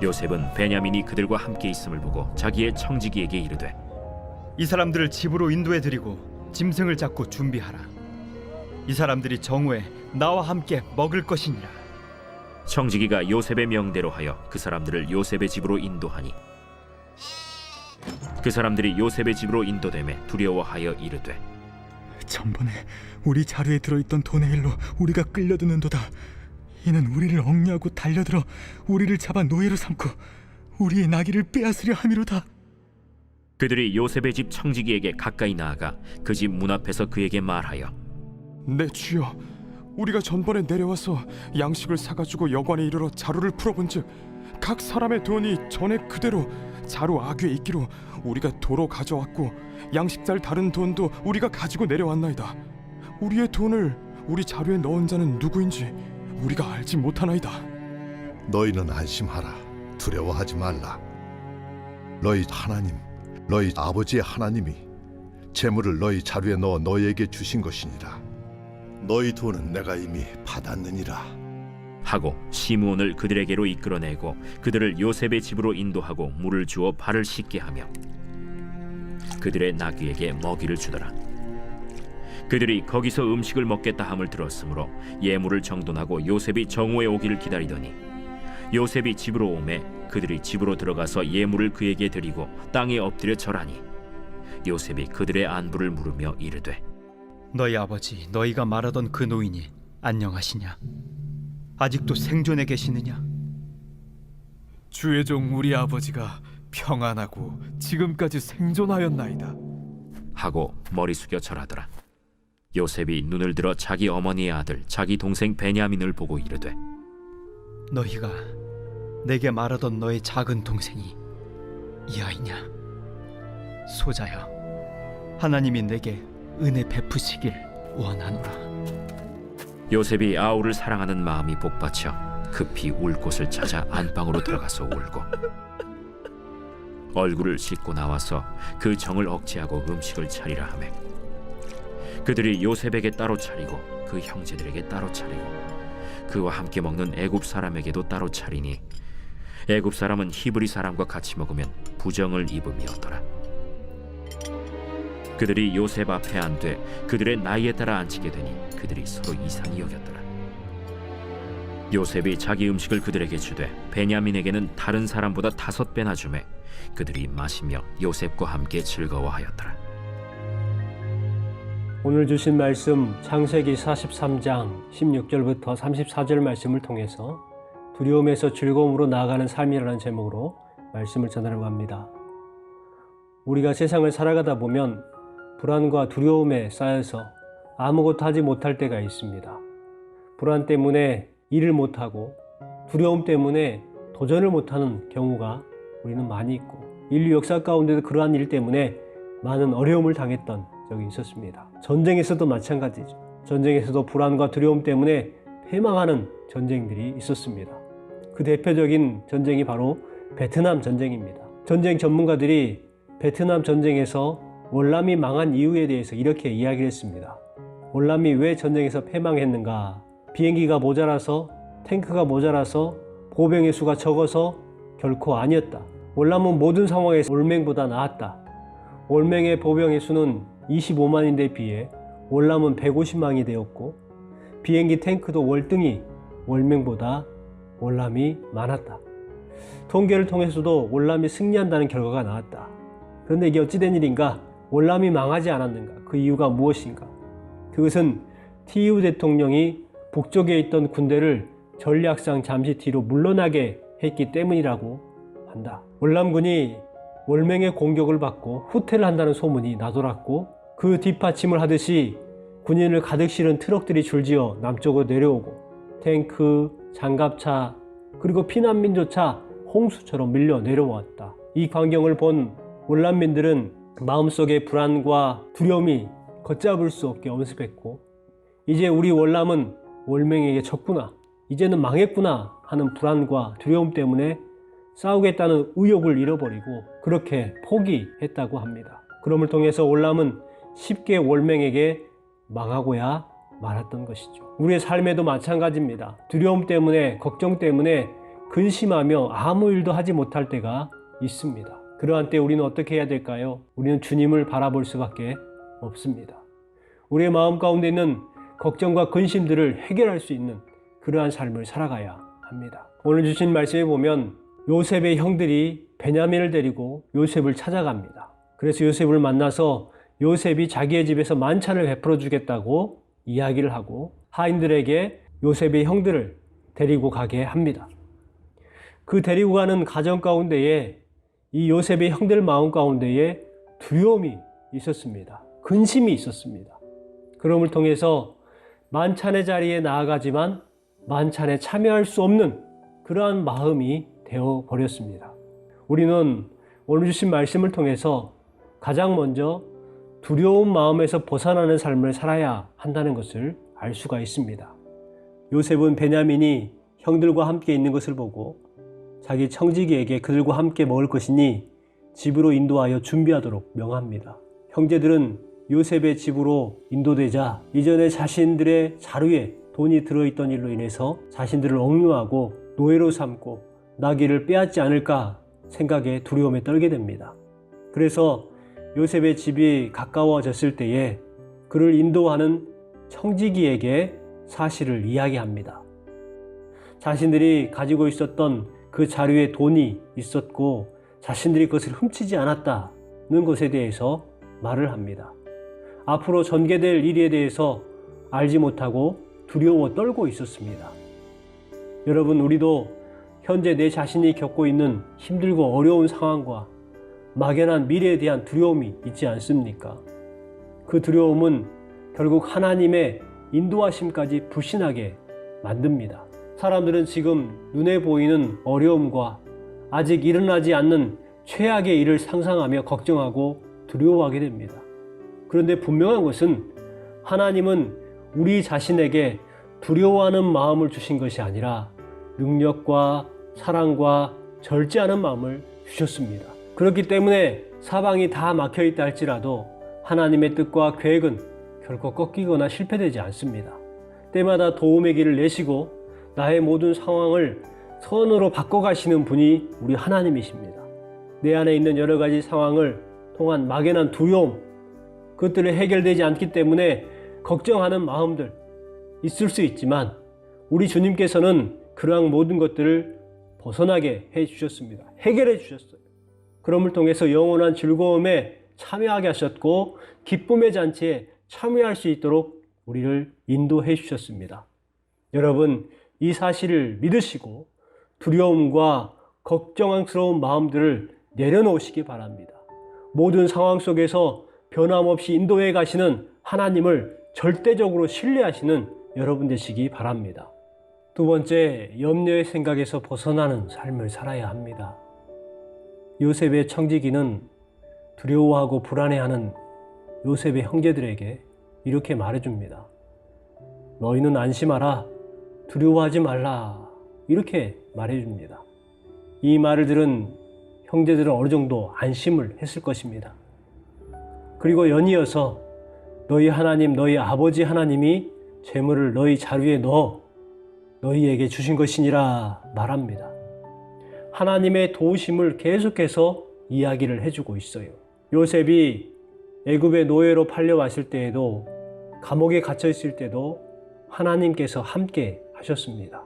요셉은 베냐민이 그들과 함께 있음을 보고 자기의 청지기에게 이르되 이 사람들을 집으로 인도해 드리고 짐승을 잡고 준비하라. 이 사람들이 정오에 나와 함께 먹을 것이니라. 청지기가 요셉의 명대로 하여 그 사람들을 요셉의 집으로 인도하니 그 사람들이 요셉의 집으로 인도되매 두려워하여 이르되 전번에 우리 자루에 들어있던 돈의 일로 우리가 끌려드는도다. 이는 우리를 억류하고 달려들어 우리를 잡아 노예로 삼고 우리의 나귀를 빼앗으려 함이로다. 그들이 요셉의 집 청지기에게 가까이 나아가 그 집 문 앞에서 그에게 말하여 내 주여, 우리가 전번에 내려와서 양식을 사가지고 여관에 이르러 자루를 풀어본즉 각 사람의 돈이 전에 그대로 자루 아귀에 있기로 우리가 도로 가져왔고 양식살 다른 돈도 우리가 가지고 내려왔나이다. 우리의 돈을 우리 자루에 넣은 자는 누구인지 우리가 알지 못하나이다. 너희는 안심하라. 두려워하지 말라. 너희 하나님, 너희 아버지의 하나님이 재물을 너희 자루에 넣어 너희에게 주신 것이니라. 너희 돈은 내가 이미 받았느니라 하고 시므온을 그들에게로 이끌어내고 그들을 요셉의 집으로 인도하고 물을 주어 발을 씻게 하며 그들의 나귀에게 먹이를 주더라. 그들이 거기서 음식을 먹겠다 함을 들었으므로 예물을 정돈하고 요셉이 정오에 오기를 기다리더니 요셉이 집으로 오매 그들이 집으로 들어가서 예물을 그에게 드리고 땅에 엎드려 절하니 요셉이 그들의 안부를 물으며 이르되 너희 아버지 너희가 말하던 그 노인이 안녕하시냐? 아직도 생존해 계시느냐? 주의 종 우리 아버지가 평안하고 지금까지 생존하였나이다. 하고 머리 숙여 절하더라. 요셉이 눈을 들어 자기 어머니의 아들 자기 동생 베냐민을 보고 이르되 너희가 내게 말하던 너의 작은 동생이 이 아이냐? 소자여, 하나님이 내게 은혜 베푸시길 원하노라. 요셉이 아우를 사랑하는 마음이 복받쳐 급히 울 곳을 찾아 안방으로 들어가서 울고 얼굴을 씻고 나와서 그 정을 억제하고 음식을 차리라 하매 그들이 요셉에게 따로 차리고 그 형제들에게 따로 차리고 그와 함께 먹는 애굽 사람에게도 따로 차리니 애굽 사람은 히브리 사람과 같이 먹으면 부정을 입음이었더라. 그들이 요셉 앞에 앉되 그들의 나이에 따라 앉히게 되니 그들이 서로 이상히 여겼더라. 요셉이 자기 음식을 그들에게 주되 베냐민에게는 다른 사람보다 5배나 주매 그들이 마시며 요셉과 함께 즐거워하였더라. 오늘 주신 말씀 창세기 43장 16절부터 34절 말씀을 통해서 두려움에서 즐거움으로 나아가는 삶이라는 제목으로 말씀을 전하려고 합니다. 우리가 세상을 살아가다 보면 불안과 두려움에 쌓여서 아무것도 하지 못할 때가 있습니다. 불안 때문에 일을 못하고 두려움 때문에 도전을 못하는 경우가 우리는 많이 있고 인류 역사 가운데도 그러한 일 때문에 많은 어려움을 당했던 적이 있었습니다. 전쟁에서도 마찬가지죠. 전쟁에서도 불안과 두려움 때문에 패망하는 전쟁들이 있었습니다. 그 대표적인 전쟁이 바로 베트남 전쟁입니다. 전쟁 전문가들이 베트남 전쟁에서 월남이 망한 이유에 대해서 이렇게 이야기를 했습니다. 월남이 왜 전쟁에서 패망했는가? 비행기가 모자라서, 탱크가 모자라서, 보병의 수가 적어서 결코 아니었다. 월남은 모든 상황에서 월맹보다 나았다. 월맹의 보병의 수는 25만인데 비해 월남은 150만이 되었고 비행기 탱크도 월등히 월맹보다 월남이 많았다. 통계를 통해서도 월남이 승리한다는 결과가 나왔다. 그런데 이게 어찌된 일인가? 월남이 망하지 않았는가? 그 이유가 무엇인가? 그것은 TU 대통령이 북쪽에 있던 군대를 전략상 잠시 뒤로 물러나게 했기 때문이라고 한다. 월남군이 월맹의 공격을 받고 후퇴를 한다는 소문이 나돌았고 그 뒷받침을 하듯이 군인을 가득 실은 트럭들이 줄지어 남쪽으로 내려오고 탱크, 장갑차 그리고 피난민조차 홍수처럼 밀려 내려왔다. 이 광경을 본 월남민들은 마음속에 불안과 두려움이 걷잡을 수 없게 엄습했고 이제 우리 월남은 월맹에게 졌구나, 이제는 망했구나 하는 불안과 두려움 때문에 싸우겠다는 의욕을 잃어버리고 그렇게 포기했다고 합니다. 그럼을 통해서 월남은 쉽게 월맹에게 망하고야 말았던 것이죠. 우리의 삶에도 마찬가지입니다. 두려움 때문에, 걱정 때문에 근심하며 아무 일도 하지 못할 때가 있습니다. 그러한 때 우리는 어떻게 해야 될까요? 우리는 주님을 바라볼 수밖에 없습니다. 우리의 마음 가운데 있는 걱정과 근심들을 해결할 수 있는 그러한 삶을 살아가야 합니다. 오늘 주신 말씀에 보면 요셉의 형들이 베냐민을 데리고 요셉을 찾아갑니다. 그래서 요셉을 만나서 요셉이 자기의 집에서 만찬을 베풀어 주겠다고 이야기를 하고 하인들에게 요셉의 형들을 데리고 가게 합니다. 그 데리고 가는 가정 가운데에 이 요셉의 형들 마음 가운데에 두려움이 있었습니다. 근심이 있었습니다. 그럼을 통해서 만찬의 자리에 나아가지만 만찬에 참여할 수 없는 그러한 마음이 되어버렸습니다. 우리는 오늘 주신 말씀을 통해서 가장 먼저 두려운 마음에서 벗어나는 삶을 살아야 한다는 것을 알 수가 있습니다. 요셉은 베냐민이 형들과 함께 있는 것을 보고 자기 청지기에게 그들과 함께 먹을 것이니 집으로 인도하여 준비하도록 명합니다. 형제들은 요셉의 집으로 인도되자 이전에 자신들의 자루에 돈이 들어있던 일로 인해서 자신들을 억류하고 노예로 삼고 나귀를 빼앗지 않을까 생각에 두려움에 떨게 됩니다. 그래서 요셉의 집이 가까워졌을 때에 그를 인도하는 청지기에게 사실을 이야기합니다. 자신들이 가지고 있었던 그 자루에 돈이 있었고 자신들이 그것을 훔치지 않았다는 것에 대해서 말을 합니다. 앞으로 전개될 일에 대해서 알지 못하고 두려워 떨고 있었습니다. 여러분, 우리도 현재 내 자신이 겪고 있는 힘들고 어려운 상황과 막연한 미래에 대한 두려움이 있지 않습니까? 그 두려움은 결국 하나님의 인도하심까지 불신하게 만듭니다. 사람들은 지금 눈에 보이는 어려움과 아직 일어나지 않는 최악의 일을 상상하며 걱정하고 두려워하게 됩니다. 그런데 분명한 것은 하나님은 우리 자신에게 두려워하는 마음을 주신 것이 아니라 능력과 사랑과 절제하는 마음을 주셨습니다. 그렇기 때문에 사방이 다 막혀있다 할지라도 하나님의 뜻과 계획은 결코 꺾이거나 실패되지 않습니다. 때마다 도움의 길을 내시고 나의 모든 상황을 선으로 바꿔가시는 분이 우리 하나님이십니다. 내 안에 있는 여러 가지 상황을 통한 막연한 두려움, 그것들이 해결되지 않기 때문에 걱정하는 마음들 있을 수 있지만 우리 주님께서는 그러한 모든 것들을 벗어나게 해주셨습니다. 해결해 주셨어요. 그럼을 통해서 영원한 즐거움에 참여하게 하셨고 기쁨의 잔치에 참여할 수 있도록 우리를 인도해 주셨습니다. 여러분, 이 사실을 믿으시고 두려움과 걱정스러운 마음들을 내려놓으시기 바랍니다. 모든 상황 속에서 변함없이 인도해 가시는 하나님을 절대적으로 신뢰하시는 여러분 되시기 바랍니다. 두 번째, 염려의 생각에서 벗어나는 삶을 살아야 합니다. 요셉의 청지기는 두려워하고 불안해하는 요셉의 형제들에게 이렇게 말해줍니다. 너희는 안심하라. 두려워하지 말라. 이렇게 말해줍니다. 이 말을 들은 형제들은 어느 정도 안심을 했을 것입니다. 그리고 연이어서 너희 하나님, 너희 아버지 하나님이 재물을 너희 자루에 넣어 너희에게 주신 것이니라 말합니다. 하나님의 도우심을 계속해서 이야기를 해주고 있어요. 요셉이 애굽의 노예로 팔려왔을 때에도 감옥에 갇혀 있을 때도 하나님께서 함께 하셨습니다.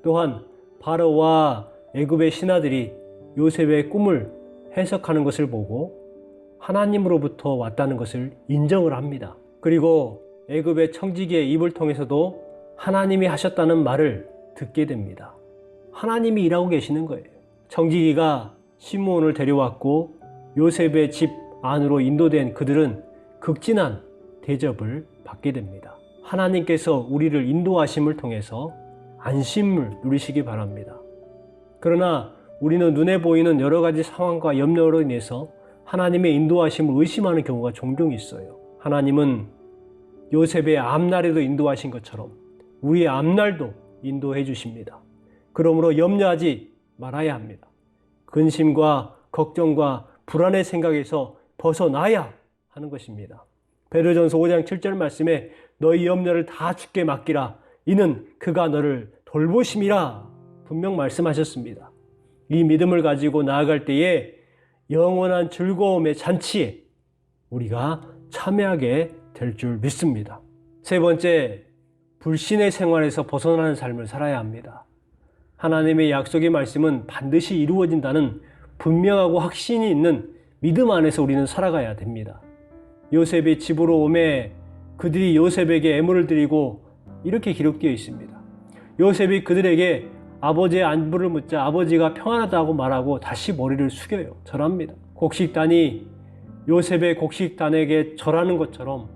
또한 바로와 애굽의 신하들이 요셉의 꿈을 해석하는 것을 보고 하나님으로부터 왔다는 것을 인정을 합니다. 그리고 애굽의 청지기의 입을 통해서도 하나님이 하셨다는 말을 듣게 됩니다. 하나님이 일하고 계시는 거예요. 청지기가 시므온을 데려왔고 요셉의 집 안으로 인도된 그들은 극진한 대접을 받게 됩니다. 하나님께서 우리를 인도하심을 통해서 안심을 누리시기 바랍니다. 그러나 우리는 눈에 보이는 여러 가지 상황과 염려로 인해서 하나님의 인도하심을 의심하는 경우가 종종 있어요. 하나님은 요셉의 앞날에도 인도하신 것처럼 우리의 앞날도 인도해 주십니다. 그러므로 염려하지 말아야 합니다. 근심과 걱정과 불안의 생각에서 벗어나야 하는 것입니다. 베드로전서 5장 7절 말씀에 너희 염려를 다 주께 맡기라. 이는 그가 너를 돌보심이라 분명 말씀하셨습니다. 이 믿음을 가지고 나아갈 때에 영원한 즐거움의 잔치에 우리가 참여하게 될 줄 믿습니다. 세 번째, 불신의 생활에서 벗어나는 삶을 살아야 합니다. 하나님의 약속의 말씀은 반드시 이루어진다는 분명하고 확신이 있는 믿음 안에서 우리는 살아가야 됩니다. 요셉이 집으로 오매 그들이 요셉에게 애물을 드리고 이렇게 기록되어 있습니다. 요셉이 그들에게 아버지의 안부를 묻자 아버지가 평안하다고 말하고 다시 머리를 숙여요. 절합니다. 곡식단이 요셉의 곡식단에게 절하는 것처럼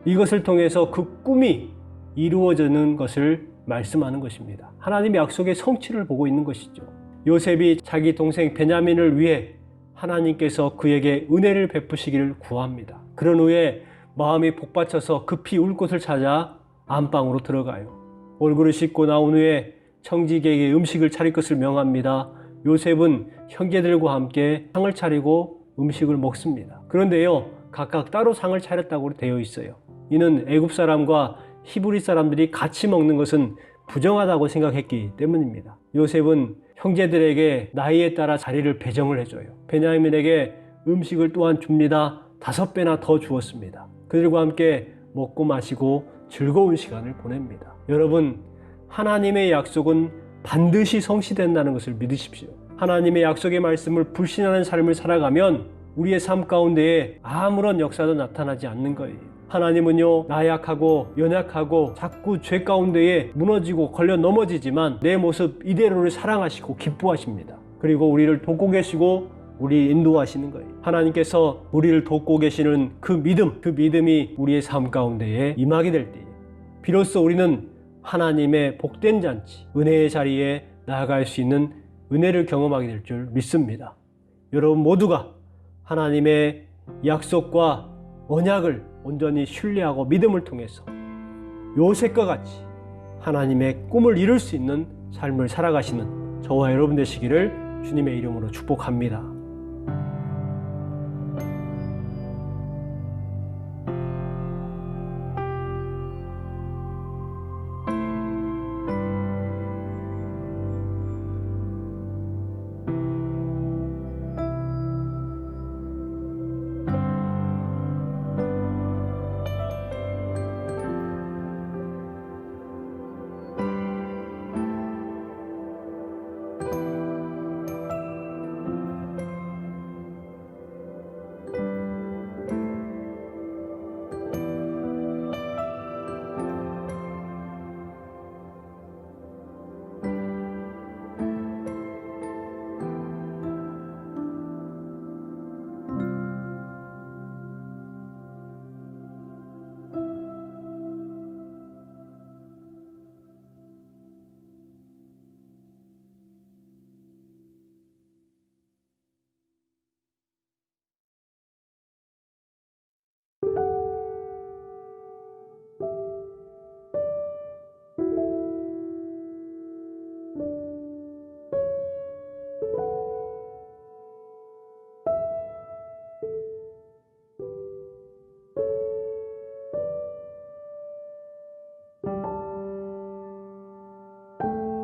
이것을 통해서 그 꿈이 이루어지는 것을 말씀하는 것입니다. 하나님의 약속의 성취를 보고 있는 것이죠. 요셉이 자기 동생 베냐민을 위해 하나님께서 그에게 은혜를 베푸시기를 구합니다. 그런 후에 마음이 복받쳐서 급히 울 곳을 찾아 안방으로 들어가요. 얼굴을 씻고 나온 후에 청지기에게 음식을 차릴 것을 명합니다. 요셉은 형제들과 함께 상을 차리고 음식을 먹습니다. 그런데요, 각각 따로 상을 차렸다고 되어 있어요. 이는 애굽 사람과 히브리 사람들이 같이 먹는 것은 부정하다고 생각했기 때문입니다. 요셉은 형제들에게 나이에 따라 자리를 배정을 해줘요. 베냐민에게 음식을 또한 줍니다. 5배나 더 주었습니다. 그들과 함께 먹고 마시고 즐거운 시간을 보냅니다. 여러분, 하나님의 약속은 반드시 성취된다는 것을 믿으십시오. 하나님의 약속의 말씀을 불신하는 삶을 살아가면 우리의 삶 가운데에 아무런 역사도 나타나지 않는 거예요. 하나님은요, 나약하고 연약하고 자꾸 죄 가운데에 무너지고 걸려 넘어지지만 내 모습 이대로를 사랑하시고 기뻐하십니다. 그리고 우리를 돕고 계시고 우리 인도하시는 거예요. 하나님께서 우리를 돕고 계시는 그 믿음이 우리의 삶 가운데에 임하게 될 때에 비로소 우리는 하나님의 복된 잔치, 은혜의 자리에 나아갈 수 있는 은혜를 경험하게 될 줄 믿습니다. 여러분 모두가 하나님의 약속과 언약을 온전히 신뢰하고 믿음을 통해서 요셉과 같이 하나님의 꿈을 이룰 수 있는 삶을 살아가시는 저와 여러분 되시기를 주님의 이름으로 축복합니다.